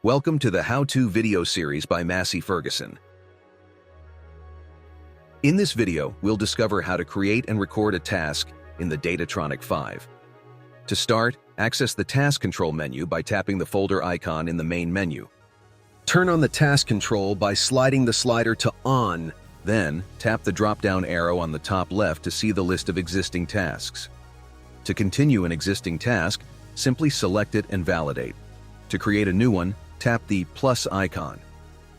Welcome to the How-To video series by Massey Ferguson. In this video, we'll discover how to create and record a task in the Datatronic 5. To start, access the Task Control menu by tapping the folder icon in the main menu. Turn on the Task Control by sliding the slider to On, then tap the drop-down arrow on the top left to see the list of existing tasks. To continue an existing task, simply select it and validate. To create a new one, tap the plus icon.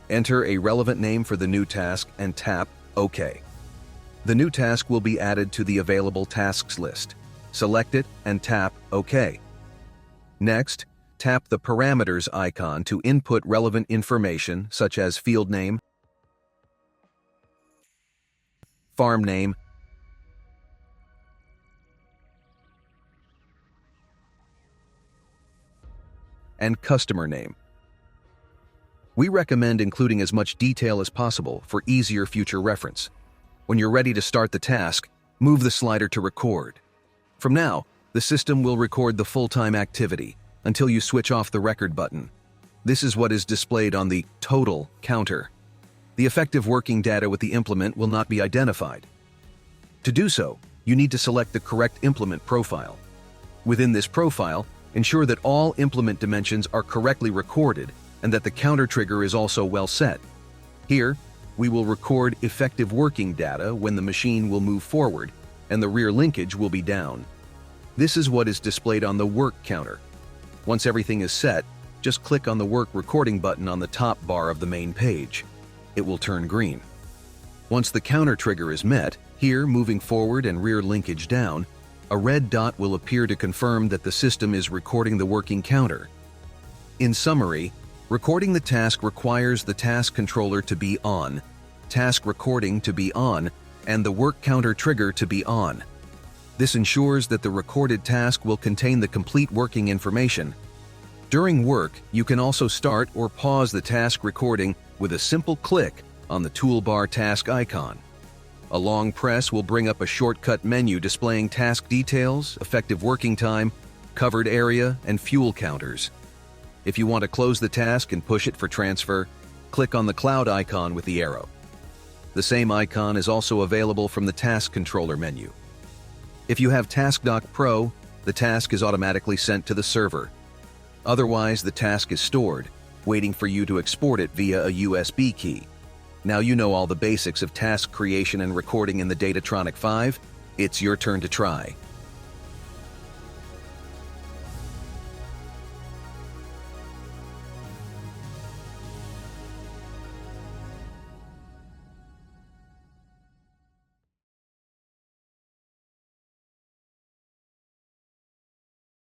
Enter a relevant name for the new task and tap OK. The new task will be added to the available tasks list. Select it and tap OK. Next, tap the parameters icon to input relevant information such as field name, farm name, and customer name. We recommend including as much detail as possible for easier future reference. When you're ready to start the task, move the slider to record. From now, the system will record the full-time activity until you switch off the record button. This is what is displayed on the total counter. The effective working data with the implement will not be identified. To do so, you need to select the correct implement profile. Within this profile, ensure that all implement dimensions are correctly recorded and that the counter trigger is also well set. Here, we will record effective working data when the machine will move forward and the rear linkage will be down. This is what is displayed on the work counter. Once everything is set, just click on the work recording button on the top bar of the main page. It will turn green. Once the counter trigger is met, here moving forward and rear linkage down, a red dot will appear to confirm that the system is recording the working counter. In summary, recording the task requires the task controller to be on, task recording to be on, and the work counter trigger to be on. This ensures that the recorded task will contain the complete working information. During work, you can also start or pause the task recording with a simple click on the toolbar task icon. A long press will bring up a shortcut menu displaying task details, effective working time, covered area, and fuel counters. If you want to close the task and push it for transfer, click on the cloud icon with the arrow. The same icon is also available from the Task Controller menu. If you have TaskDock Pro, the task is automatically sent to the server. Otherwise, the task is stored, waiting for you to export it via a USB key. Now you know all the basics of task creation and recording in the Datatronic 5. It's your turn to try.